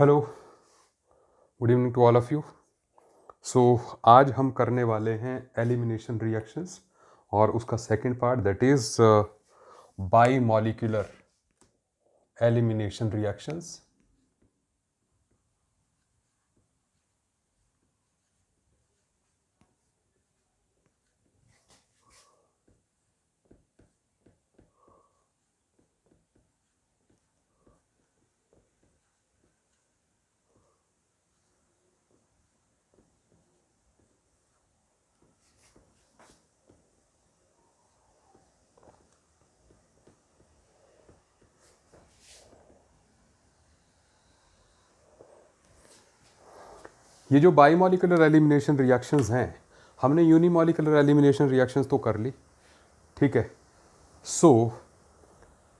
Hello, good evening to all of you. So आज हम करने वाले हैं एलिमिनेशन रिएक्शंस और उसका second part that is bimolecular elimination reactions. ये जो बाई मॉलिक्यूलर एलिमिनेशन रिएक्शंस हैं, हमने यूनिमॉलिक्यूलर एलिमिनेशन रिएक्शंस तो कर ली, ठीक है। सो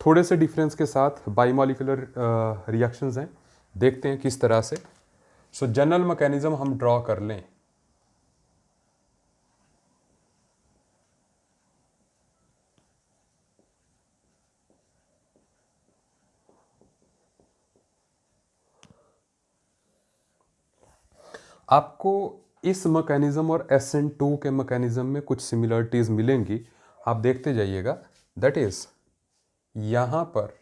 थोड़े से डिफरेंस के साथ बाई मॉलिक्यूलर रिएक्शंस हैं, देखते हैं किस तरह से। सो जनरल मैकेनिज्म हम ड्रॉ कर लें। आपको इस मैकेनिज्म और SN2 के मैकेनिज्म में कुछ सिमिलरिटीज मिलेंगी, आप देखते जाइएगा। दैट इज यहां पर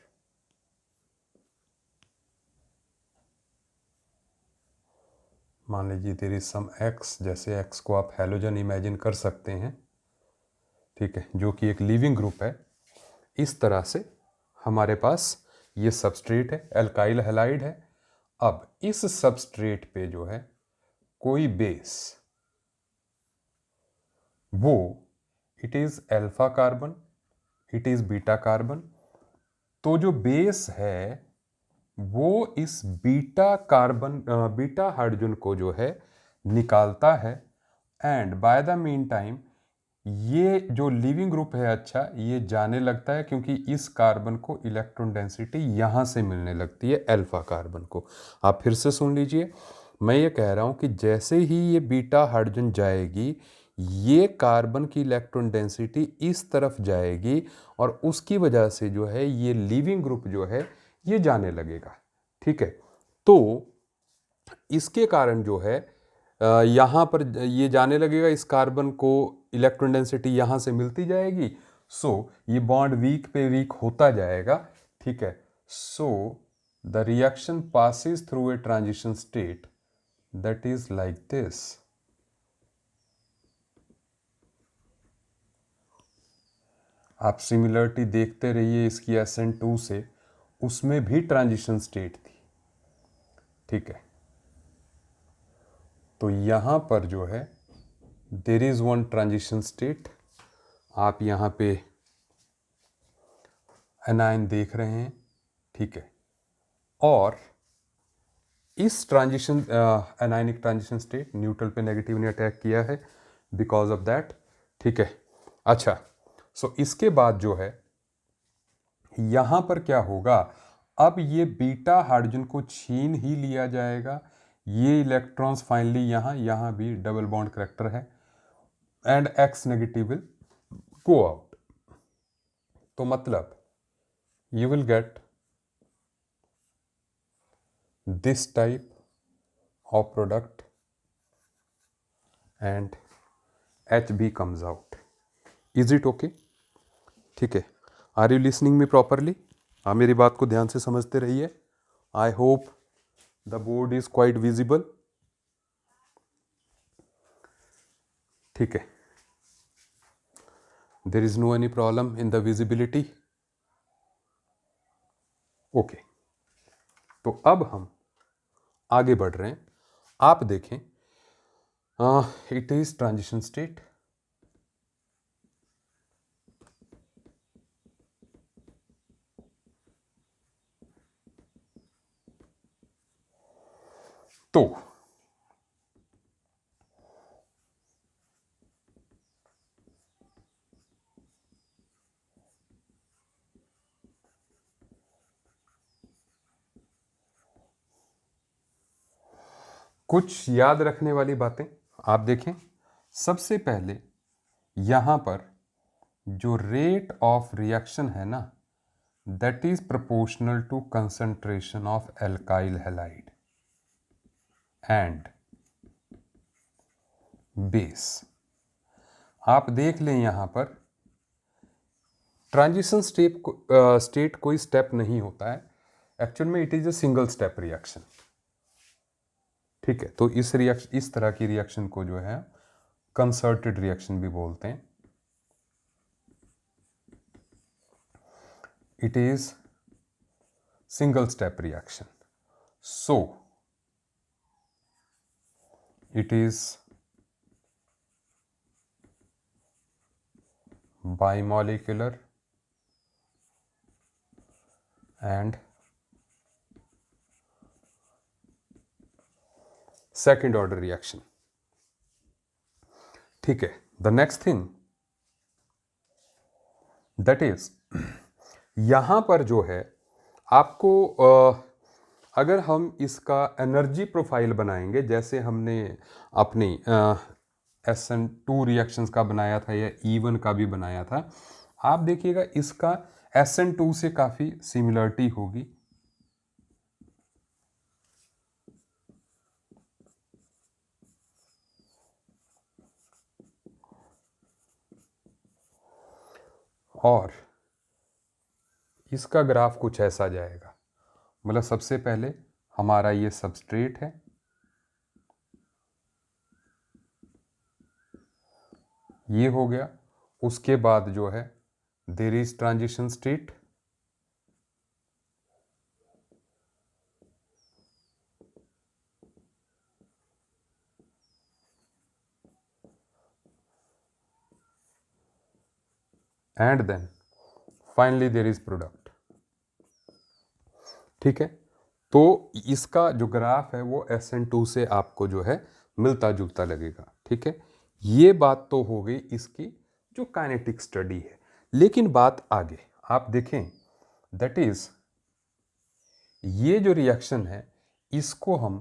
मान लीजिए देयर इज सम x, जैसे x को आप हैलोजन इमेजिन कर सकते हैं, ठीक है, जो कि एक लिविंग ग्रुप है। इस तरह से हमारे पास ये सबस्ट्रेट है, एल्काइल हैलाइड है। अब इस सबस्ट्रेट पे जो है कोई बेस, वो it is alpha carbon, it is beta carbon. तो जो बेस है वो इस बीटा कार्बन बीटा हाइड्रोजन को जो है निकालता है, and by the mean time ये जो लिविंग ग्रुप है, अच्छा, ये जाने लगता है, क्योंकि इस कार्बन को इलेक्ट्रॉन डेंसिटी यहां से मिलने लगती है अल्फा कार्बन को। आप फिर से सुन लीजिए, मैं ये कह रहा हूं कि जैसे ही ये बीटा हाइड्रोजन जाएगी, ये कार्बन की इलेक्ट्रॉन डेंसिटी इस तरफ जाएगी और उसकी वजह से जो है ये लिविंग ग्रुप जो है ये जाने लगेगा, ठीक है। तो इसके कारण जो है यहाँ पर ये जाने लगेगा, इस कार्बन को इलेक्ट्रॉन डेंसिटी यहाँ से मिलती जाएगी। सो ये बॉन्ड वीक पे वीक होता जाएगा, ठीक है। So the reaction passes through a transition state that is like this. आप सिमिलरिटी देखते रहिए इसकी SN2 से, उसमें भी ट्रांजिशन स्टेट थी, ठीक है। तो यहां पर जो है there is one transition state, आप यहां पे एनायन देख रहे हैं, ठीक है। और इस transition anionic transition state neutral पे नेगेटिव ने अटैक किया है बिकॉज ऑफ दैट, ठीक है। अच्छा, सो इसके बाद जो है यहां पर क्या होगा, अब ये बीटा हाइड्रोजन को छीन ही लिया जाएगा। ये इलेक्ट्रॉन्स फाइनली यहां भी डबल बॉन्ड करेक्टर है, and X negative will go out. तो मतलब you will get this type of product and HB comes out. Is it okay? ठीक है। Are you listening me properly? आप मेरी बात को ध्यान से समझते रहिए। I hope the board is quite visible, ठीक है। There is no any problem in the visibility, okay. तो अब हम आगे बढ़ रहे हैं। आप देखें, इट इज ट्रांजिशन स्टेट, तो कुछ याद रखने वाली बातें आप देखें। सबसे पहले यहां पर जो रेट ऑफ रिएक्शन है ना, that is proportional to concentration of alkyl halide, and base. आप देख लें यहां पर ट्रांजिशन स्टेट कोई स्टेप नहीं होता है, एक्चुअल में it is a single step reaction. ठीक है, तो इस तरह की रिएक्शन को जो है कंसर्टेड रिएक्शन भी बोलते हैं। It is single step reaction, so it is bimolecular and second order reaction। ठीक है, the next thing that is यहां पर जो है आपको अगर हम इसका एनर्जी प्रोफाइल बनाएंगे, जैसे हमने अपनी SN2 रिएक्शंस का बनाया था या E1 का भी बनाया था, आप देखिएगा इसका SN2 से काफ़ी सिमिलरिटी होगी। और इसका ग्राफ कुछ ऐसा जाएगा, मतलब सबसे पहले हमारा ये सबस्ट्रेट है, ये हो गया। उसके बाद जो है there is transition state, and then finally there is product. ठीक है, तो इसका जो ग्राफ है वो SN2 से आपको जो है मिलता जुलता लगेगा। ठीक है, ये बात तो हो गई इसकी जो काइनेटिक स्टडी है, लेकिन बात आगे आप देखें, दैट इज ये जो रिएक्शन है इसको हम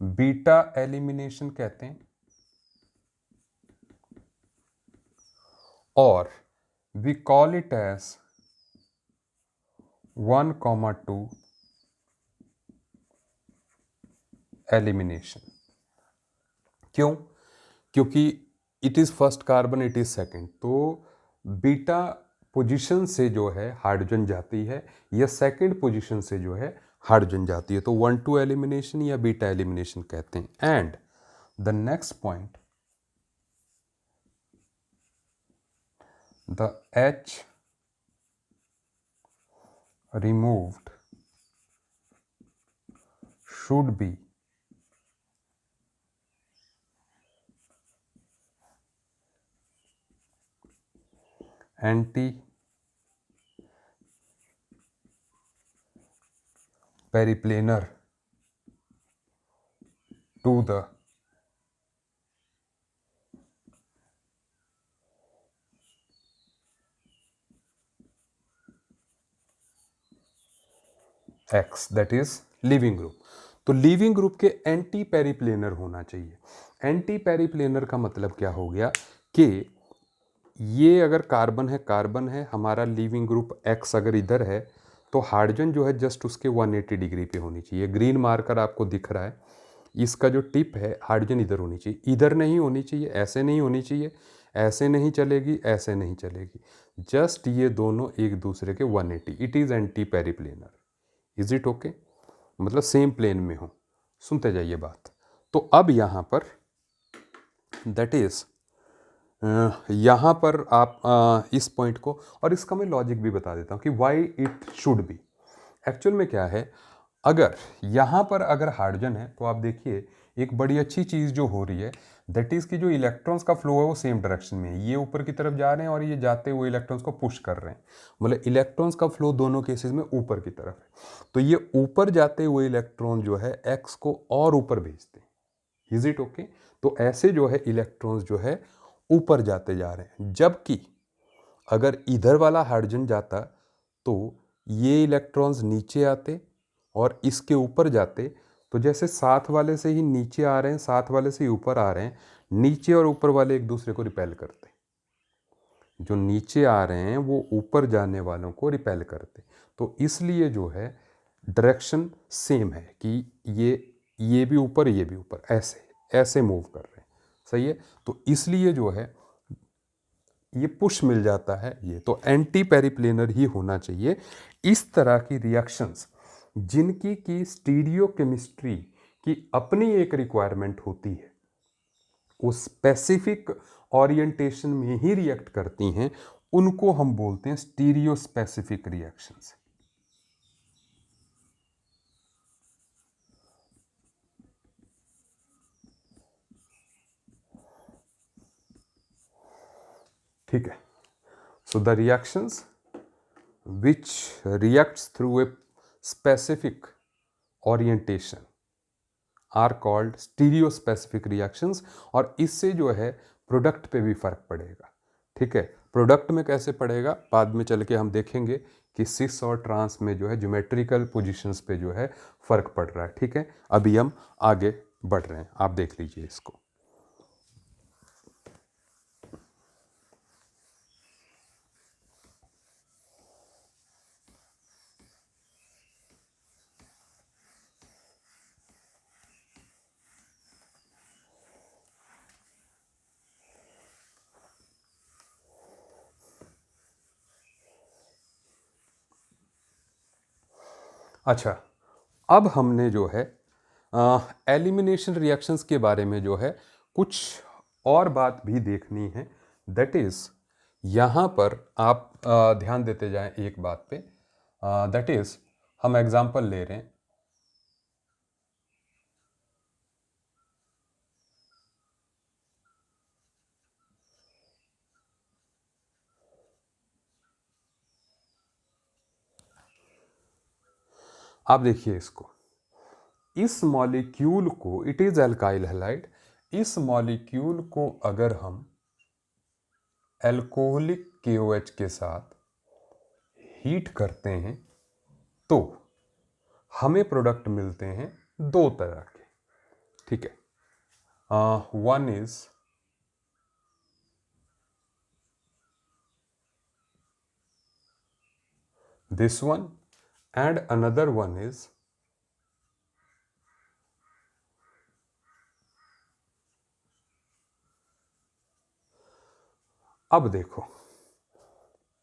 बीटा एलिमिनेशन कहते हैं, और we call it as 1,2 elimination. क्यों? क्योंकि it is first carbon, it is second, तो बीटा पोजीशन से जो है हाइड्रोजन जाती है या सेकंड पोजीशन से जो है हाइड्रोजन जाती है, तो 1,2 एलिमिनेशन या बीटा एलिमिनेशन कहते हैं। And the next point, the H removed should be anti-periplanar to the X, that is leaving group. तो लीविंग ग्रुप के एंटी पेरिप्लेनर होना चाहिए। एंटी पेरिप्लेनर का मतलब क्या हो गया कि ये अगर कार्बन है हमारा लीविंग ग्रुप X अगर इधर है तो हाइड्रोजन जो है जस्ट उसके 180 डिग्री पे होनी चाहिए। ग्रीन मार्कर आपको दिख रहा है, इसका जो टिप है हाइड्रोजन इधर होनी चाहिए, इधर नहीं होनी चाहिए, ऐसे नहीं होनी चाहिए, ऐसे नहीं चलेगी, ऐसे नहीं चलेगी, जस्ट ये दोनों एक दूसरे के 180। It is anti periplanar. Is it okay? मतलब सेम प्लेन में हो। सुनते जाइए बात। तो अब यहाँ पर दैट इज यहाँ पर आप इस पॉइंट को, और इसका मैं लॉजिक भी बता देता हूँ कि why it should be. Actual में क्या है, अगर यहाँ पर अगर हाइड्रोजन है तो आप देखिए एक बड़ी अच्छी चीज़ जो हो रही है, दैट इज़ कि जो इलेक्ट्रॉन्स का फ्लो है वो सेम डायरेक्शन में है। ये ऊपर की तरफ जा रहे हैं और ये जाते हुए इलेक्ट्रॉन्स को पुश कर रहे हैं, मतलब इलेक्ट्रॉन्स का फ्लो दोनों केसेस में ऊपर की तरफ है। तो ये ऊपर जाते हुए इलेक्ट्रॉन जो है एक्स को और ऊपर भेजते हैं। Is it okay? तो ऐसे जो है इलेक्ट्रॉन्स जो है ऊपर जाते जा रहे हैं, जबकि अगर इधर वाला हाइड्रोजन जाता तो ये इलेक्ट्रॉन्स नीचे आते और इसके ऊपर जाते, तो जैसे साथ वाले से ही नीचे आ रहे हैं, साथ वाले से ही ऊपर आ रहे हैं, नीचे और ऊपर वाले एक दूसरे को रिपेल करते, जो नीचे आ रहे हैं वो ऊपर जाने वालों को रिपेल करते। तो इसलिए जो है डायरेक्शन सेम है कि ये भी ऊपर ये भी ऊपर, ऐसे ऐसे मूव कर रहे हैं, सही है। तो इसलिए जो है ये पुश मिल जाता है, ये तो एंटी पेरिप्लेनर ही होना चाहिए। इस तरह की रिएक्शंस जिनकी की स्टीरियोकेमिस्ट्री की अपनी एक रिक्वायरमेंट होती है, वो स्पेसिफिक ओरिएंटेशन में ही रिएक्ट करती हैं, उनको हम बोलते हैं स्टीरियो स्पेसिफिक रिएक्शंस। ठीक है। So the reactions which reacts through a specific orientation are called stereospecific reactions। और इससे जो है प्रोडक्ट पे भी फर्क पड़ेगा। ठीक है, प्रोडक्ट में कैसे पड़ेगा बाद में चल के हम देखेंगे कि सिस और ट्रांस में जो है ज्योमेट्रिकल पोजीशंस पे जो है फर्क पड़ रहा है। ठीक है, अभी हम आगे बढ़ रहे हैं, आप देख लीजिए इसको। अच्छा, अब हमने जो है एलिमिनेशन रिएक्शंस के बारे में जो है कुछ और बात भी देखनी है। दैट इज़ यहाँ पर आप ध्यान देते जाएं एक बात पे। दैट इज़ हम एग्जांपल ले रहे हैं। आप देखिए इसको, इस मॉलिक्यूल को, इट इज़ एल्काइल हैलाइड, इस मॉलिक्यूल को अगर हम एल्कोहलिक KOH के साथ हीट करते हैं तो हमें प्रोडक्ट मिलते हैं दो तरह के। ठीक है, one is this one and another one is अब देखो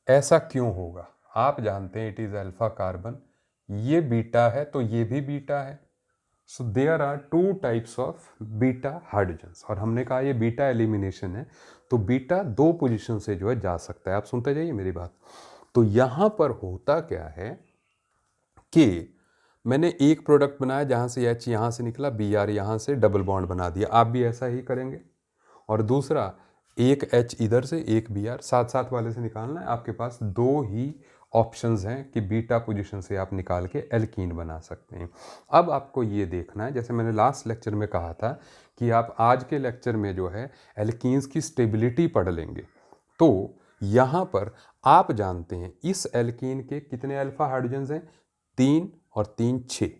ऐसा क्यों होगा, आप जानते हैं इट इज अल्फा कार्बन, ये बीटा है तो ये भी बीटा है। So there are two types of beta hydrogens, और हमने कहा ये बीटा एलिमिनेशन है, तो बीटा दो पोजीशन से जो है जा सकता है। आप सुनते जाइए मेरी बात। तो यहां पर होता क्या है कि मैंने एक प्रोडक्ट बनाया जहां से H यहां से निकला, Br यहां से डबल बॉन्ड बना दिया, आप भी ऐसा ही करेंगे। और दूसरा एक H इधर से एक Br, साथ साथ वाले से निकालना है। आपके पास दो ही ऑप्शंस हैं कि बीटा पोजीशन से आप निकाल के एल्कीन बना सकते हैं। अब आपको ये देखना है, जैसे मैंने लास्ट लेक्चर में कहा था कि आप आज के लेक्चर में जो है एल्कीन्स की स्टेबिलिटी पढ़ लेंगे। तो यहाँ पर आप जानते हैं इस एल्कीन के कितने अल्फा हाइड्रोजन्स हैं, 3 और 3 6,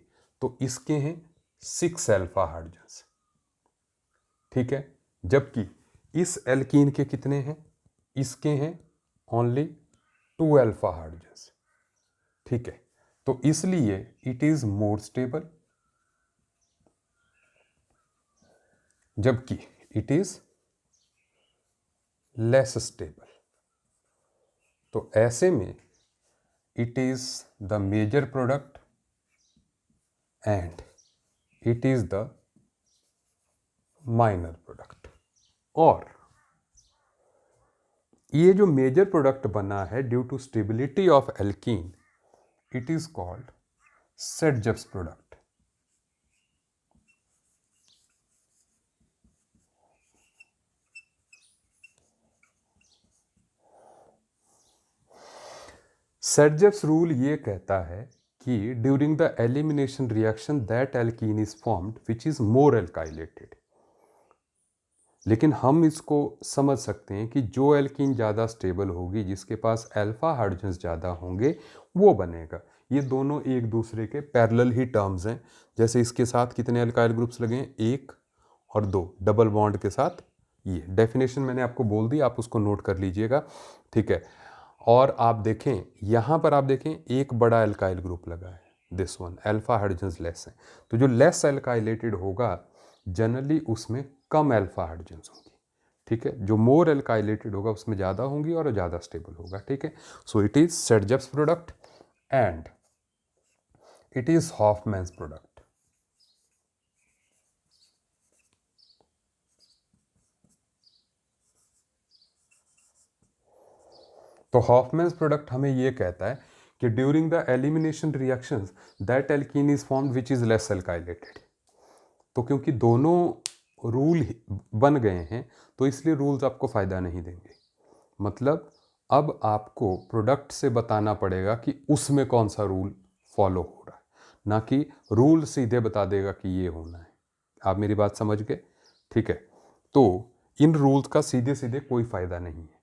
तो इसके हैं 6 अल्फा हाइड्रोजन्स। ठीक है, जबकि इस एल्कीन के कितने हैं, इसके हैं ओनली 2 अल्फा हाइड्रोजन्स। ठीक है, तो इसलिए इट इज मोर स्टेबल, जबकि इट इज लेस स्टेबल। तो ऐसे में it is the major product and it is the minor product. और ये जो मेजर प्रोडक्ट बना है due to stability of alkene, it is called Saytzeff's product. Saytzeff's rule ये कहता है कि during the elimination reaction that alkene is formed which is more alkylated. लेकिन हम इसको समझ सकते हैं कि जो एल्कीन ज़्यादा स्टेबल होगी, जिसके पास अल्फा हाइड्रोजन्स ज़्यादा होंगे, वो बनेगा। ये दोनों एक दूसरे के पैरेलल ही टर्म्स हैं। जैसे इसके साथ कितने अल्काइल ग्रुप्स लगे हैं, 1 और 2, डबल बॉन्ड के साथ। ये डेफिनेशन मैंने आपको बोल दी, आप उसको नोट कर लीजिएगा। ठीक है, और आप देखें यहाँ पर, आप देखें एक बड़ा अल्काइल ग्रुप लगा है, this one, alpha hydrogens less हैं। तो जो लेस एल्काइलेटेड होगा जनरली उसमें कम अल्फा हाइड्रोजन्स होंगी, ठीक है। जो मोर एल्काइलेटेड होगा उसमें ज़्यादा होंगी और ज़्यादा स्टेबल होगा, ठीक है। So it is Saytzeff's product and it is Hofmann's product. तो हॉफमैन्स प्रोडक्ट हमें ये कहता है कि during the elimination reactions that alkene is formed which is less alkylated. तो क्योंकि दोनों रूल बन गए हैं तो इसलिए रूल्स आपको फ़ायदा नहीं देंगे। मतलब अब आपको प्रोडक्ट से बताना पड़ेगा कि उसमें कौन सा रूल फॉलो हो रहा है, ना कि रूल सीधे बता देगा कि ये होना है। आप मेरी बात समझ गए, ठीक है। तो इन रूल्स का सीधे सीधे कोई फ़ायदा नहीं है,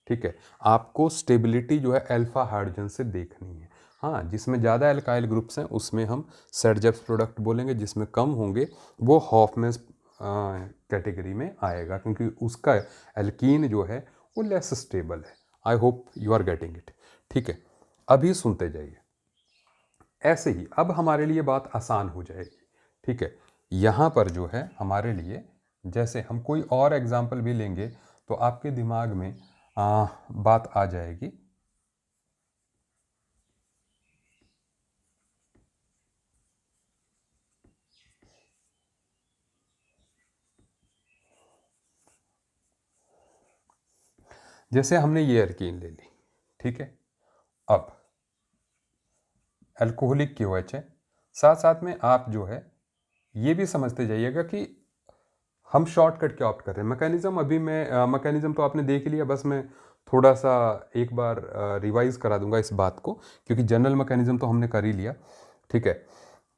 ठीक है। आपको स्टेबिलिटी जो है अल्फा हाइड्रोजन से देखनी है। हाँ, जिसमें ज़्यादा एल्काइल ग्रुप्स हैं उसमें हम सेडजप्स प्रोडक्ट बोलेंगे, जिसमें कम होंगे वो हॉफमैन्स कैटेगरी में आएगा, क्योंकि उसका एल्कीन जो है वो लेस स्टेबल है। I hope you are getting it, ठीक है। अभी सुनते जाइए। ऐसे ही अब हमारे लिए बात आसान हो जाएगी, ठीक है। यहाँ पर जो है हमारे लिए, जैसे हम कोई और एग्जाम्पल भी लेंगे तो आपके दिमाग में बात आ जाएगी। जैसे हमने ये एल्कीन ले ली, ठीक है। अब अल्कोहलिक KOH है, साथ साथ में आप जो है ये भी समझते जाइएगा कि हम शॉर्टकट क्या ऑप्ट कर रहे हैं। मैकेनिज्म अभी मैं मैकेनिज्म तो आपने देख लिया, बस मैं थोड़ा सा एक बार रिवाइज करा दूंगा इस बात को, क्योंकि जनरल मैकेनिज्म तो हमने कर ही लिया, ठीक है।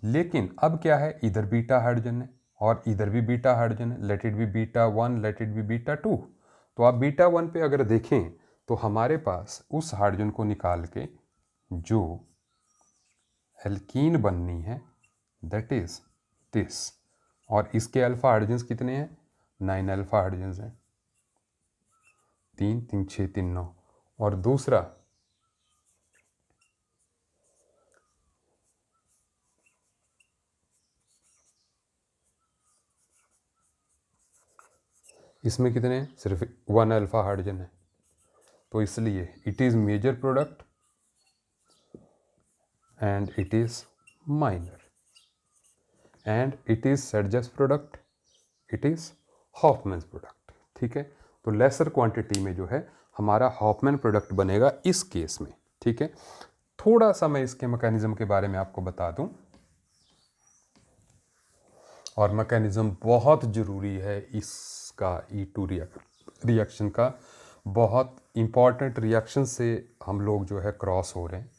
लेकिन अब क्या है, इधर बीटा हाइड्रोजन है और इधर भी बीटा हाइड्रोजन है। Let it be beta 1, let it be beta 2। तो आप बीटा 1 पे अगर देखें तो हमारे पास उस हाइड्रोजन को निकाल के जो एल्कीन बननी है दैट इज दिस। और इसके अल्फा हाइड्रोजन्स कितने हैं? 9 अल्फा हाइड्रोजन्स हैं। 3 3 6 3 9। और दूसरा इसमें कितने हैं? सिर्फ 1 अल्फा हाइड्रोजन है। तो इसलिए it is major product and it is minor and it is Saytzeff's product, it is Hofmann's product, ठीक है। तो लेसर क्वांटिटी में जो है हमारा हॉफमैन प्रोडक्ट बनेगा इस केस में, ठीक है। थोड़ा सा मैं इसके मैकेनिज्म के बारे में आपको बता दूं, और मैकेनिज्म बहुत ज़रूरी है इसका, E2 रिएक्शन का। बहुत इंपॉर्टेंट रिएक्शन से हम लोग जो है क्रॉस हो रहे हैं।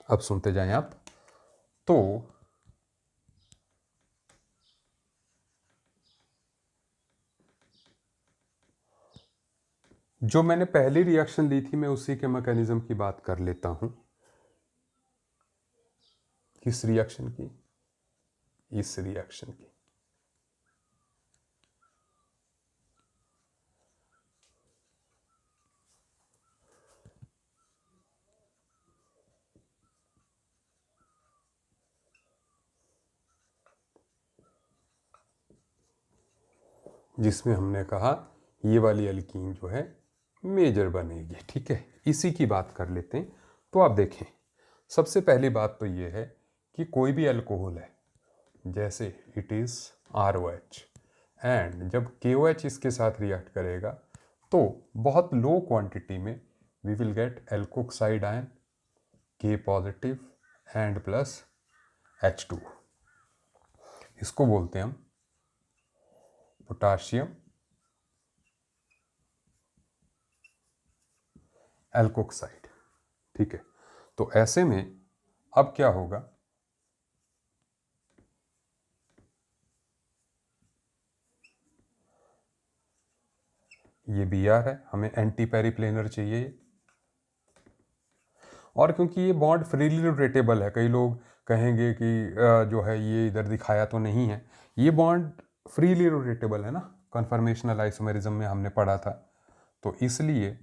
अब सुनते जाएं आप। तो जो मैंने पहली रिएक्शन ली थी मैं उसी के मैकेनिज्म की बात कर लेता हूं। किस रिएक्शन की? इस रिएक्शन की। जिसमें हमने कहा ये वाली एल्कीन जो है मेजर बनेगी, ठीक है। इसी की बात कर लेते हैं। तो आप देखें, सबसे पहली बात तो ये है कि कोई भी अल्कोहल है, जैसे इट इज़ ROH, एंड जब KOH इसके साथ रिएक्ट करेगा तो बहुत लो क्वांटिटी में we will get alkoxide ion K positive and plus H2। इसको बोलते हैं हम पोटाशियम एल्कोक्साइड, ठीक है। तो ऐसे में अब क्या होगा, ये Br है, हमें एंटी पेरिप्लेनर चाहिए। और क्योंकि ये बॉन्ड फ्रीली रोटेटेबल है, कई लोग कहेंगे कि जो है ये इधर दिखाया तो नहीं है, ये बॉन्ड फ्रीली रोटेटेबल है ना, कन्फर्मेशनल आइसोमेरिज्म में हमने पढ़ा था। तो इसलिए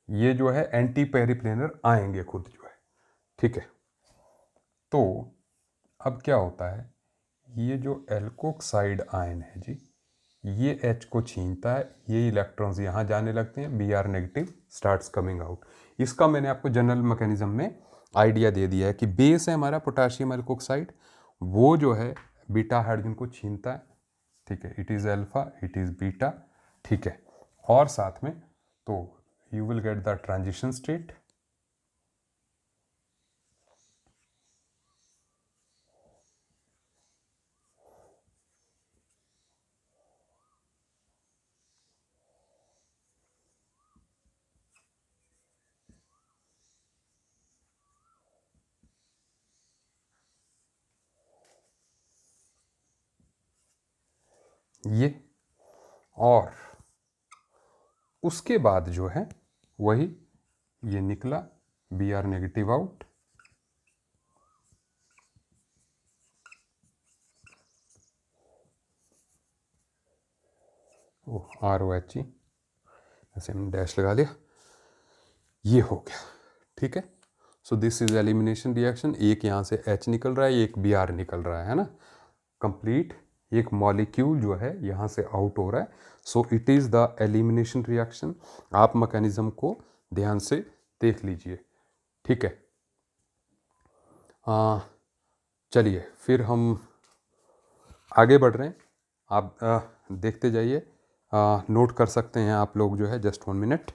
ये जो है एंटी पेरिप्लेनर आएंगे खुद जो है, ठीक है। तो अब क्या होता है, ये जो एल्कोक्साइड आयन है जी, ये H को छीनता है, ये इलेक्ट्रॉन्स यहाँ जाने लगते हैं, Br negative starts coming out. इसका मैंने आपको जनरल मैकेनिज्म में आइडिया दे दिया है कि बेस है हमारा पोटाशियम एल्कोक्साइड, वो जो है बीटा हाइड्रोजन को छीनता है, ठीक है। It is alpha, it is beta, ठीक है। और साथ में तो you will get the transition state, ये, और उसके बाद जो है वही ये निकला Br नेगेटिव आउट, ओ ROHE, ऐसे हमने डैश लगा लिया, ये हो गया, ठीक है। So this is elimination reaction. एक यहाँ से H निकल रहा है, एक Br निकल रहा है ना, कंप्लीट एक मॉलिक्यूल जो है यहाँ से आउट हो रहा है। So it is the elimination reaction. आप मैकेनिज्म को ध्यान से देख लीजिए, ठीक है। चलिए फिर हम आगे बढ़ रहे हैं, आप देखते जाइए, नोट कर सकते हैं आप लोग जो है, जस्ट 1 मिनट।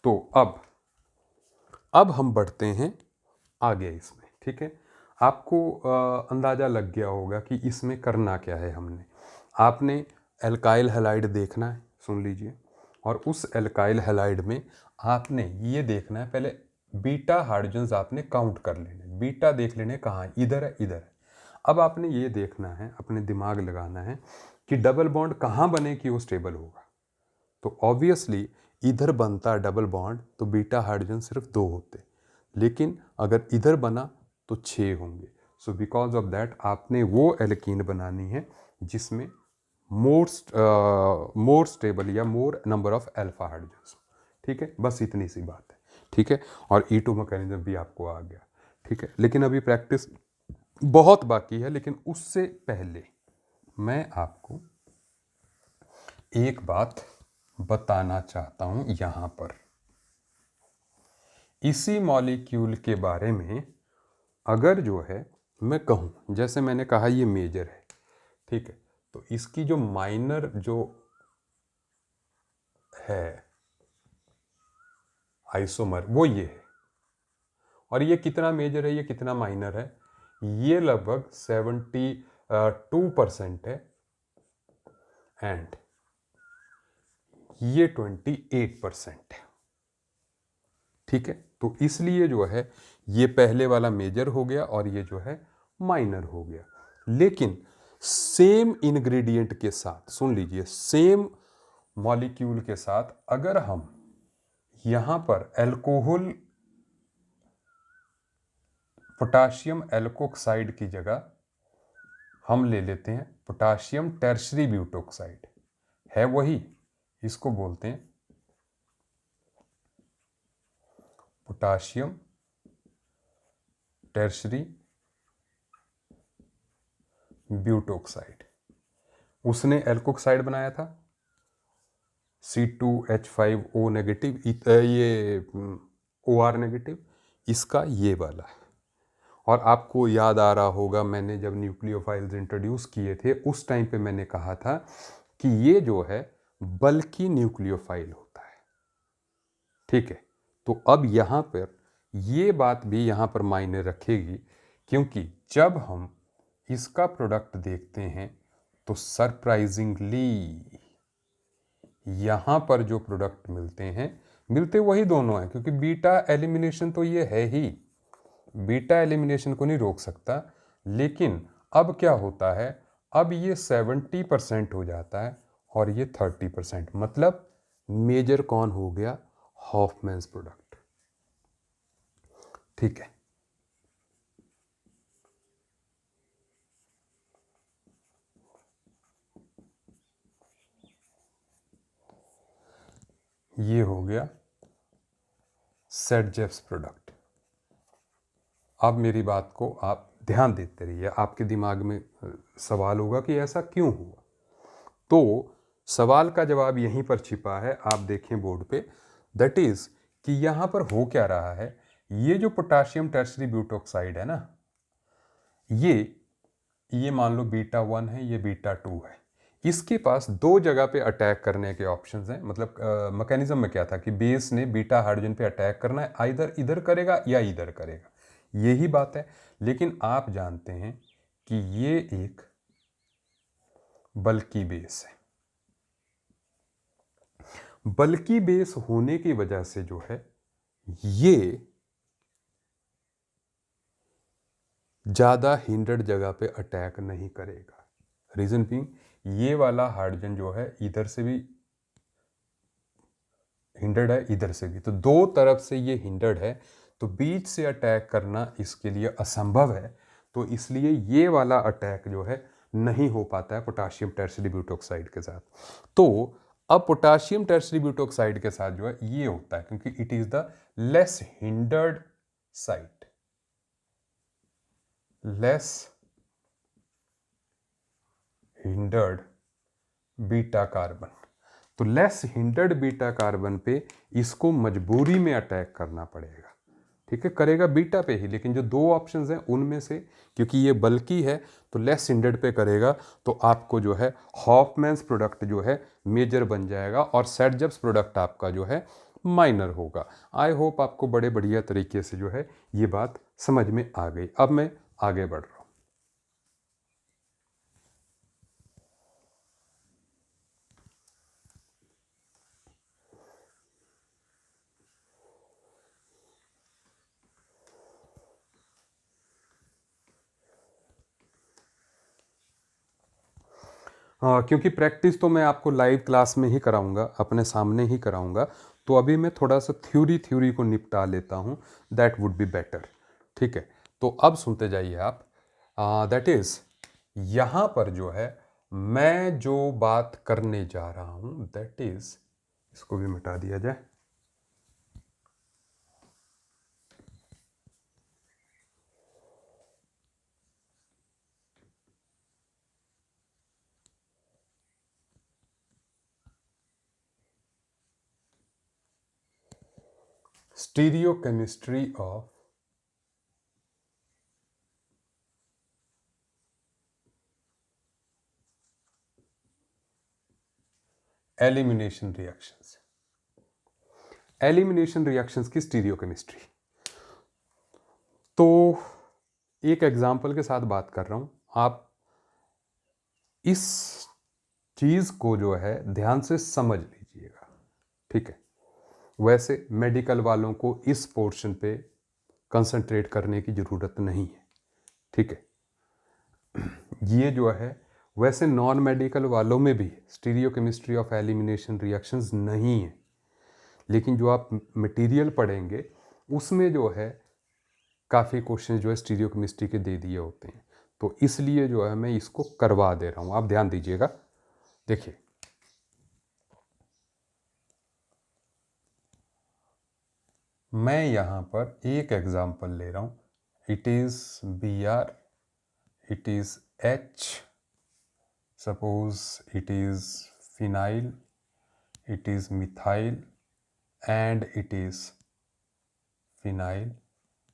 तो अब हम बढ़ते हैं आगे इसमें, ठीक है। आपको अंदाज़ा लग गया होगा कि इसमें करना क्या है हमने। आपने एल्काइल हैलाइड देखना है, सुन लीजिए, और उस एल्काइल हैलाइड में आपने ये देखना है, पहले बीटा हाइड्रोजन्स आपने काउंट कर लेने, बीटा देख लेने कहाँ है, इधर है, इधर है। अब आपने ये देखना है, अपने दिमाग लगाना है कि डबल बॉन्ड कहाँ बने कि वो स्टेबल होगा। तो ऑब्वियसली इधर बनता डबल बॉन्ड तो बीटा हाइड्रोजन सिर्फ 2 होते, लेकिन अगर इधर बना तो 6 होंगे। सो बिकॉज ऑफ दैट आपने वो एल्कीन बनानी है जिसमें मोर स्टेबल या मोर नंबर ऑफ अल्फा हाइड्रोजन, ठीक है। बस इतनी सी बात है, ठीक है। और E2 मैकेनिज्म भी आपको आ गया, ठीक है। लेकिन अभी प्रैक्टिस बहुत बाकी है, लेकिन उससे पहले मैं आपको एक बात बताना चाहता हूं यहां पर। इसी मॉलिक्यूल के बारे में अगर जो है मैं कहूं, जैसे मैंने कहा ये मेजर है, ठीक है, तो इसकी जो माइनर जो है आइसोमर वो ये है, और ये कितना मेजर है, ये कितना माइनर है, ये लगभग 72% है, एंड ये 28% है, ठीक है। तो इसलिए जो है ये पहले वाला मेजर हो गया और ये जो है माइनर हो गया। लेकिन सेम इंग्रेडिएंट के साथ, सुन लीजिए, सेम मॉलिक्यूल के साथ अगर हम यहां पर अल्कोहल पोटाशियम एल्कोक्साइड की जगह हम ले लेते हैं पोटाशियम टर्शरी ब्यूटोक्साइड, है वही, इसको बोलते हैं पोटाशियम टर्शरी ब्यूटोक्साइड। उसने एल्कोक्साइड बनाया था C2H5O नेगेटिव, ये OR नेगेटिव, इसका ये वाला है। और आपको याद आ रहा होगा मैंने जब न्यूक्लियोफाइल्स इंट्रोड्यूस किए थे उस टाइम पे मैंने कहा था कि ये जो है बल्कि न्यूक्लियोफाइल होता है, ठीक है। तो अब यहाँ पर ये बात भी यहाँ पर मायने रखेगी, क्योंकि जब हम इसका प्रोडक्ट देखते हैं तो सरप्राइजिंगली यहाँ पर जो प्रोडक्ट मिलते हैं, मिलते वही दोनों हैं, क्योंकि बीटा एलिमिनेशन तो ये है ही, बीटा एलिमिनेशन को नहीं रोक सकता। लेकिन अब क्या होता है, अब ये 70% हो जाता है और ये 30%, मतलब मेजर कौन हो गया, हॉफमैन्स प्रोडक्ट, ठीक है। ये हो गया सेट-जेप्स प्रोडक्ट। अब मेरी बात को आप ध्यान देते रहिए, आपके दिमाग में सवाल होगा कि ऐसा क्यों हुआ। तो सवाल का जवाब यहीं पर छिपा है, आप देखें बोर्ड पे। दैट इज कि यहाँ पर हो क्या रहा है, ये जो पोटाशियम टर्शरी ब्यूटोक्साइड है ना, ये मान लो बीटा 1 है, ये बीटा 2 है। इसके पास दो जगह पे अटैक करने के ऑप्शंस हैं। मतलब मैकेनिज्म में क्या था कि बेस ने बीटा हाइड्रोजन पे अटैक करना है, आइदर इधर करेगा या इधर करेगा, यही बात है। लेकिन आप जानते हैं कि ये एक बल्की बेस है। बल्की बेस होने की वजह से जो है ये ज्यादा हिंडर्ड जगह पे अटैक नहीं करेगा। रीजन बीइंग, ये वाला हाइड्रोजन जो है इधर से भी हिंडर्ड है, इधर से भी, तो दो तरफ से ये हिंडर्ड है, तो बीच से अटैक करना इसके लिए असंभव है। तो इसलिए ये वाला अटैक जो है नहीं हो पाता है पोटाशियम टर्शरी ब्यूटोक्साइड के साथ। तो अब पोटाशियम टर्शरी ब्यूटोक्साइड के साथ जो है ये होता है, क्योंकि it is the less hindered site, less hindered beta carbon. तो लेस हिंडर्ड बीटा कार्बन पे इसको मजबूरी में अटैक करना पड़ेगा। ठीक है, करेगा बीटा पे ही, लेकिन जो दो ऑप्शंस हैं उनमें से, क्योंकि ये बल्कि है तो लेस हिंडर्ड पे करेगा, तो आपको जो है हॉफमैन्स प्रोडक्ट जो है मेजर बन जाएगा और सेट-जेप्स प्रोडक्ट आपका जो है माइनर होगा। आई होप आपको बड़े बढ़िया तरीके से जो है ये बात समझ में आ गई। अब मैं आगे बढ़ रहा हूँ। हाँ, क्योंकि प्रैक्टिस तो मैं आपको लाइव क्लास में ही कराऊंगा, अपने सामने ही कराऊंगा, तो अभी मैं थोड़ा सा थ्योरी को निपटा लेता हूँ, दैट वुड बी बेटर। ठीक है, तो अब सुनते जाइए आप। दैट इज यहाँ पर जो है मैं जो बात करने जा रहा हूँ, दैट इज, इसको भी मिटा दिया जाए। Stereochemistry of elimination reactions, elimination reactions की स्टीरियोकेमिस्ट्री। तो एक एग्जाम्पल के साथ बात कर रहा हूं, आप इस चीज को जो है ध्यान से समझ लीजिएगा। ठीक है, वैसे मेडिकल वालों को इस पोर्शन पे कंसंट्रेट करने की जरूरत नहीं है। ठीक है, ये जो है वैसे नॉन मेडिकल वालों में भी स्टीरियोकेमिस्ट्री ऑफ एलिमिनेशन रिएक्शंस नहीं है, लेकिन जो आप मटेरियल पढ़ेंगे उसमें जो है काफ़ी क्वेश्चन जो है स्टीरियोकेमिस्ट्री के दे दिए होते हैं, तो इसलिए जो है मैं इसको करवा दे रहा हूँ। आप ध्यान दीजिएगा। देखिए, मैं यहाँ पर एक एग्जांपल ले रहा हूँ। It is Br, it is H, suppose it is phenyl, it is methyl and it is phenyl,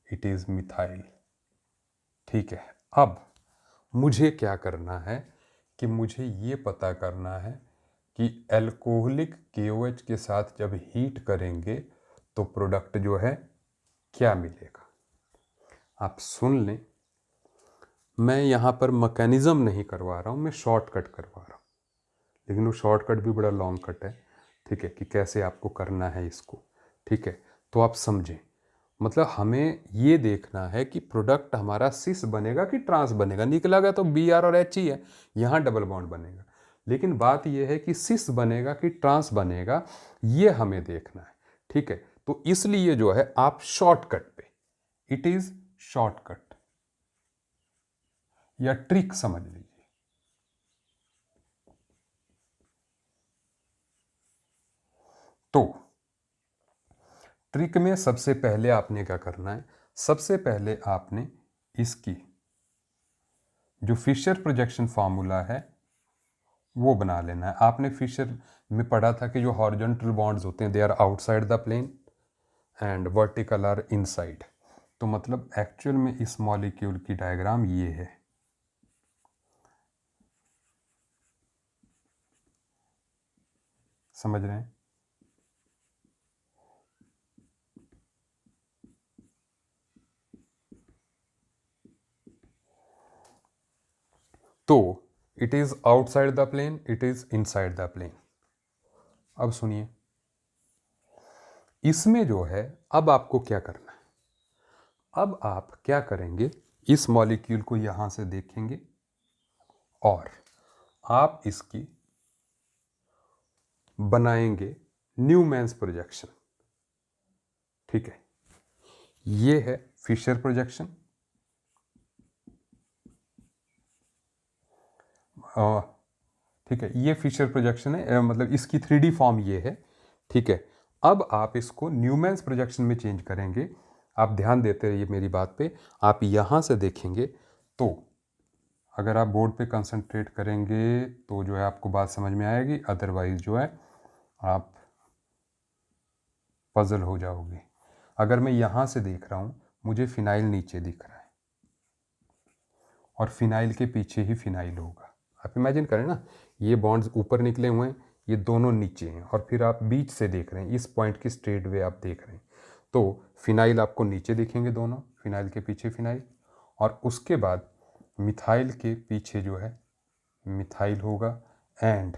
it is methyl. ठीक है, अब मुझे क्या करना है कि मुझे ये पता करना है कि एल्कोहलिक KOH के साथ जब हीट करेंगे तो प्रोडक्ट जो है क्या मिलेगा। आप सुन लें, मैं यहाँ पर मैकेनिज्म नहीं करवा रहा हूँ, मैं शॉर्टकट करवा रहा हूँ, लेकिन वो शॉर्टकट भी बड़ा लॉन्ग कट है। ठीक है, कि कैसे आपको करना है इसको। ठीक है, तो आप समझें, मतलब हमें ये देखना है कि प्रोडक्ट हमारा सिस बनेगा कि ट्रांस बनेगा। निकला गया तो Br और H ही है, यहाँ डबल बॉन्ड बनेगा, लेकिन बात यह है कि सिस बनेगा कि ट्रांस बनेगा, ये हमें देखना है। ठीक है, तो इसलिए जो है आप शॉर्टकट पे, इट इज शॉर्टकट या ट्रिक समझ लीजिए। तो ट्रिक में सबसे पहले आपने क्या करना है, सबसे पहले आपने इसकी जो फिशर प्रोजेक्शन फार्मूला है वो बना लेना है। आपने फिशर में पढ़ा था कि जो हॉरिजॉन्टल बॉन्ड्स होते हैं they are outside the plane and vertical are inside. तो मतलब एक्चुअल में इस मॉलिक्यूल की डायग्राम ये है। समझ रहे हैं? तो it is outside the plane, it is inside the plane. अब सुनिए, इसमें जो है अब आपको क्या करना है, अब आप क्या करेंगे, इस मॉलिक्यूल को यहां से देखेंगे और आप इसकी बनाएंगे न्यूमैन्स प्रोजेक्शन। ठीक है, ये है फिशर प्रोजेक्शन। ठीक है, ये फिशर प्रोजेक्शन है, मतलब इसकी 3D फॉर्म ये है। ठीक है, अब आप इसको न्यूमैन्स प्रोजेक्शन में चेंज करेंगे। आप ध्यान देते रहिए मेरी बात पे। आप यहाँ से देखेंगे तो अगर आप बोर्ड पे कंसंट्रेट करेंगे तो जो है आपको बात समझ में आएगी, अदरवाइज जो है आप पजल हो जाओगे। अगर मैं यहाँ से देख रहा हूँ, मुझे फिनाइल नीचे दिख रहा है और फिनाइल के पीछे ही फिनाइल होगा। आप इमेजिन करें ना, ये बॉन्ड्स ऊपर निकले हुए हैं, ये दोनों नीचे हैं और फिर आप बीच से देख रहे हैं, इस पॉइंट की स्ट्रेट वे आप देख रहे हैं। तो फिनाइल आपको नीचे दिखेंगे दोनों, फिनाइल के पीछे फिनाइल, और उसके बाद मिथाइल के पीछे जो है मिथाइल होगा एंड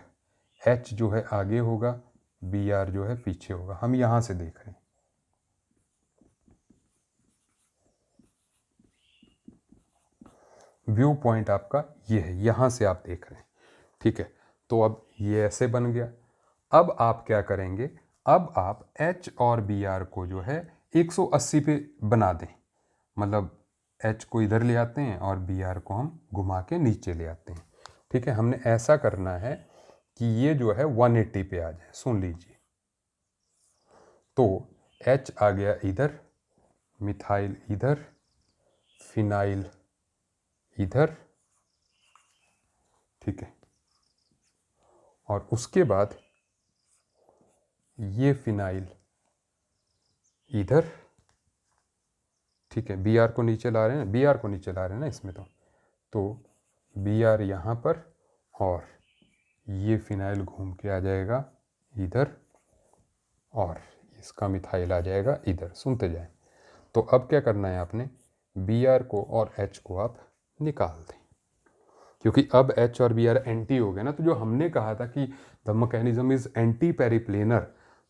H जो है आगे होगा, Br जो है पीछे होगा। हम यहाँ से देख रहे हैं। व्यू पॉइंट आपका ये है, यहाँ से आप देख रहे हैं। ठीक है, तो अब ये ऐसे बन गया। अब आप क्या करेंगे, अब आप H और Br को जो है 180 पे बना दें। मतलब H को इधर ले आते हैं और Br को हम घुमा के नीचे ले आते हैं। ठीक है, हमने ऐसा करना है कि ये जो है 180 पे आ जाए। सुन लीजिए, तो H आ गया इधर, मिथाइल इधर, फिनाइल इधर। ठीक है, और उसके बाद ये फिनाइल इधर। ठीक है, Br को नीचे ला रहे हैं, Br को नीचे ला रहे हैं ना इसमें, तो Br यहाँ पर और ये फिनाइल घूम के आ जाएगा इधर और इसका मिथाइल आ जाएगा इधर। सुनते जाएं। तो अब क्या करना है आपने, Br को और H को आप निकाल दें, क्योंकि अब H और Br एंटी हो गए ना। तो जो हमने कहा था कि द मैकेनिज्म इज एंटी पेरिप्लेनर,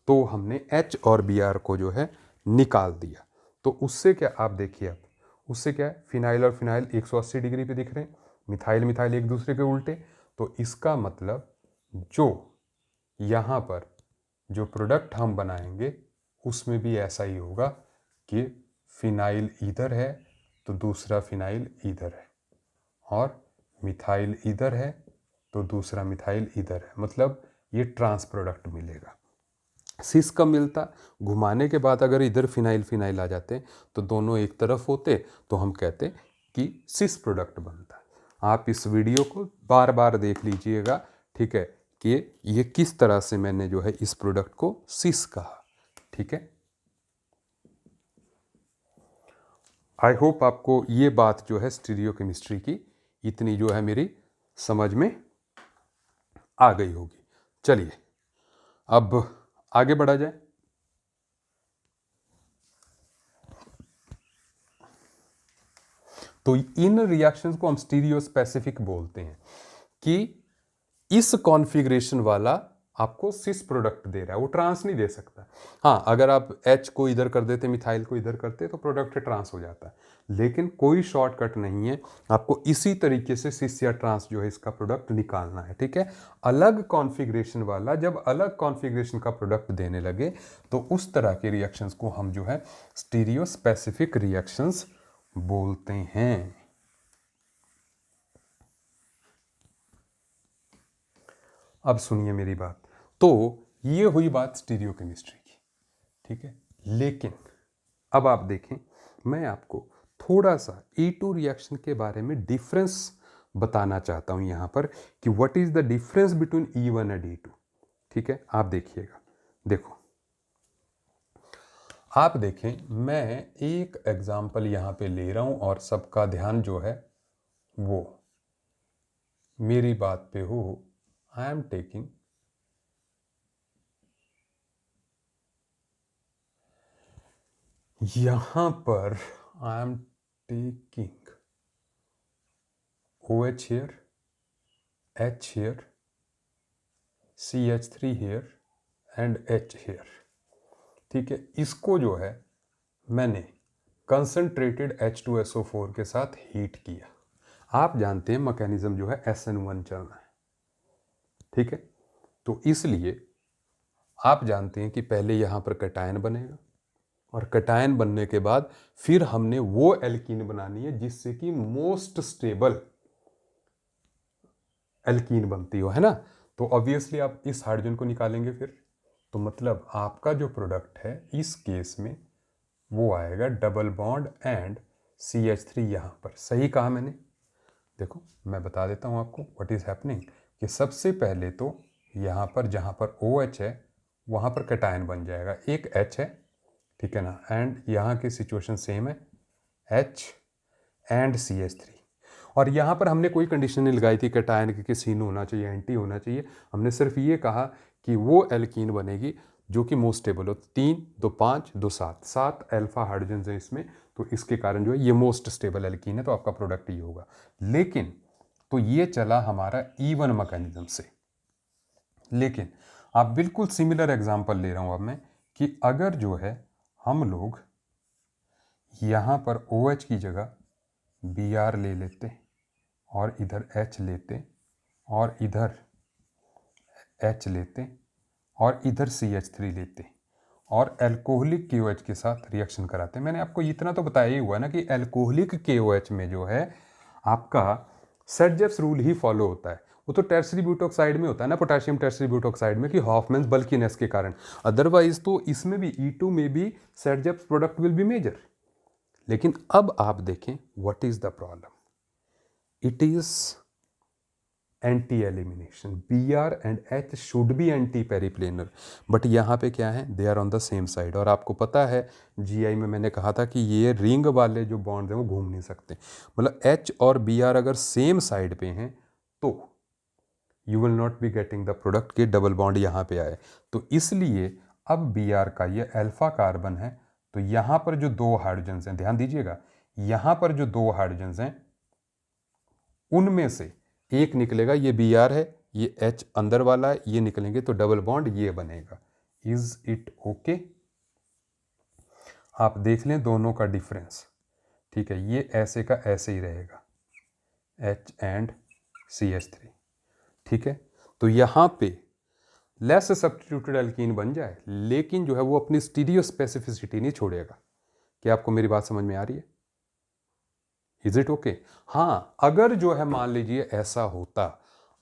तो हमने H और Br को जो है निकाल दिया। तो उससे क्या, आप देखिए, आप उससे क्या है, फिनाइल और फिनाइल 180 डिग्री पे दिख रहे हैं, मिथाइल मिथाइल एक दूसरे के उल्टे। तो इसका मतलब जो यहाँ पर जो प्रोडक्ट हम बनाएंगे उसमें भी ऐसा ही होगा कि फिनाइल इधर है तो दूसरा फिनाइल इधर है, और मिथाइल इधर है तो दूसरा मिथाइल इधर है। मतलब ये ट्रांस प्रोडक्ट मिलेगा। सिस कब मिलता, घुमाने के बाद अगर इधर फिनाइल फिनाइल आ जाते तो दोनों एक तरफ होते तो हम कहते कि सिस प्रोडक्ट बनता। आप इस वीडियो को बार बार देख लीजिएगा। ठीक है, कि ये किस तरह से मैंने जो है इस प्रोडक्ट को सिस कहा। ठीक है, आई होप आपको ये बात जो है स्टीरियोकेमिस्ट्री की इतनी जो है मेरी समझ में आ गई होगी। चलिए अब आगे बढ़ा जाए। तो इन रिएक्शंस को हम स्टीरियो स्पेसिफिक बोलते हैं कि इस कॉन्फ़िगरेशन वाला आपको सिस प्रोडक्ट दे रहा है, वो ट्रांस नहीं दे सकता। हाँ, अगर आप H को इधर कर देते, मिथाइल को इधर करते तो प्रोडक्ट ट्रांस हो जाता है, लेकिन कोई शॉर्टकट नहीं है। आपको इसी तरीके से सिस या ट्रांस जो है इसका प्रोडक्ट निकालना है। ठीक है, अलग कॉन्फ़िगरेशन वाला जब अलग कॉन्फ़िगरेशन का प्रोडक्ट देने लगे तो उस तरह के रिएक्शंस को हम जो है स्टीरियो स्पेसिफिक रिएक्शंस बोलते हैं। अब सुनिए मेरी बात। तो ये हुई बात स्टीरियोकेमिस्ट्री की। ठीक है, लेकिन अब आप देखें, मैं आपको थोड़ा सा E2 रिएक्शन के बारे में डिफरेंस बताना चाहता हूं यहां पर कि what is the difference between E1 and E2। ठीक है, आप देखिएगा। देखो, आप देखें, मैं एक एग्जाम्पल यहां पे ले रहा हूं और सबका ध्यान जो है वो मेरी बात पे हो। आई एम टेकिंग यहां पर, I am taking OH here, H here, CH3 here and H here। ठीक है, इसको जो है मैंने कंसंट्रेटेड H2SO4 के साथ हीट किया। आप जानते हैं मैकेनिज्म जो है SN1 चलना है। ठीक है, तो इसलिए आप जानते हैं कि पहले यहां पर कटायन बनेगा और कटायन बनने के बाद फिर हमने वो एल्कीन बनानी है जिससे कि मोस्ट स्टेबल एल्कीन बनती हो, है ना। तो ऑब्वियसली आप इस हाइड्रोजन को निकालेंगे फिर, तो मतलब आपका जो प्रोडक्ट है इस केस में वो आएगा डबल बॉन्ड एंड CH3 यहां पर। सही कहा मैंने। देखो, मैं बता देता हूं आपको व्हाट इज हैपनिंग कि सबसे पहले तो यहां पर जहां पर OH है वहां पर कटायन बन जाएगा, एक H है, ठीक है ना, एंड यहाँ की सिचुएशन सेम है, H एंड CH3। और यहाँ पर हमने कोई कंडीशन नहीं लगाई थी कटायन की कि सीन होना चाहिए, एंटी होना चाहिए। हमने सिर्फ ये कहा कि वो एल्कीन बनेगी जो कि मोस्ट स्टेबल हो। 3 2 5 2 7 7 अल्फा हाइड्रोजन है इसमें, तो इसके कारण जो है ये मोस्ट स्टेबल एल्कीन है, तो आपका प्रोडक्ट ये होगा। लेकिन तो ये चला हमारा E1 मैकेनिज्म से। लेकिन आप बिल्कुल सिमिलर एग्जांपल ले रहा हूं अब मैं कि अगर जो है हम लोग यहां पर OH की जगह Br ले लेते और इधर H लेते और इधर H लेते और इधर CH3 लेते और एल्कोहलिक KOH के साथ रिएक्शन कराते। मैंने आपको इतना तो बताया ही हुआ ना कि एल्कोहलिक KOH में जो है आपका सेटजेप्स रूल ही फॉलो होता है। वो तो टर्शरी ब्यूटोक्साइड में होता है ना, पोटेशियम टर्शरी ब्यूटोक्साइड में, कि हॉफमैन्स बल्कीनेस के कारण। अदरवाइज तो इसमें भी E2 में भी Saytzeff's product will be major. लेकिन अब आप देखें what is the problem, it is anti elimination. Br and H should be anti periplanar, but यहाँ पे क्या है, they are on the same side. और आपको पता है GI में मैंने कहा था कि ये रिंग वाले जो बॉन्ड हैं वो घूम नहीं सकते। मतलब H और Br अगर सेम साइड पे हैं तो you will not be getting the product के डबल बॉन्ड यहाँ पे आए। तो इसलिए अब Br का ये अल्फा कार्बन है, तो यहाँ पर जो दो हाइड्रोजन्स हैं, ध्यान दीजिएगा, यहाँ पर जो दो हाइड्रोजन्स हैं उनमें से एक निकलेगा, ये Br है, ये H अंदर वाला है, ये निकलेंगे तो डबल बॉन्ड ये बनेगा। Is it okay? आप देख लें दोनों का डिफरेंस। ठीक है, ये ऐसे का ऐसे ही रहेगा, H एंड CH3। ठीक है, तो यहां पे लेस सब्स्टिट्यूटेड एल्कीन बन जाए, लेकिन जो है वो अपनी स्टीरियो स्पेसिफिसिटी नहीं छोड़ेगा। क्या आपको मेरी बात समझ में आ रही है? Is it okay? हाँ, अगर जो है मान लीजिए ऐसा होता,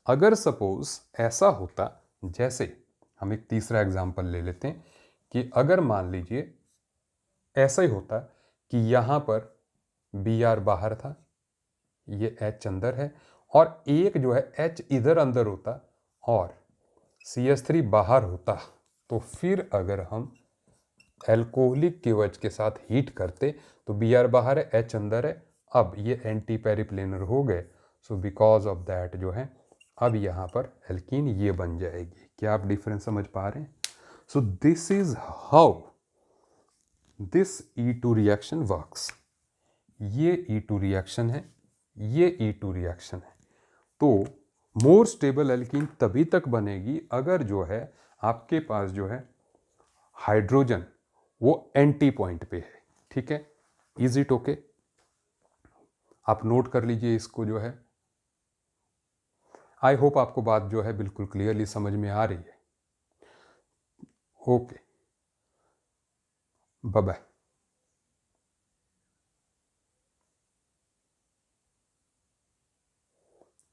अगर सपोज ऐसा होता, जैसे हम एक तीसरा एग्जांपल ले लेते हैं कि अगर मान लीजिए ऐसा ही होता कि यहां पर Br बाहर था, ये H अंदर है, और एक जो है H इधर अंदर होता और CH3 बाहर होता, तो फिर अगर हम एल्कोहलिक KOH के साथ हीट करते तो Br बाहर है, H अंदर है, अब ये एंटी पेरिप्लेनर हो गए। सो बिकॉज ऑफ दैट जो है अब यहाँ पर एल्कीन ये बन जाएगी। क्या आप डिफरेंस समझ पा रहे हैं? So this is how this E2 reaction works. ये E2 रिएक्शन है, ये E2 रिएक्शन है। तो मोर स्टेबल एल्कीन तभी तक बनेगी अगर जो है आपके पास जो है हाइड्रोजन वो एंटी पॉइंट पे है। ठीक है, इज इट ओके? आप नोट कर लीजिए इसको जो है। आई होप आपको बात जो है बिल्कुल क्लियरली समझ में आ रही है। Okay, bye bye.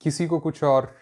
किसी को कुछ और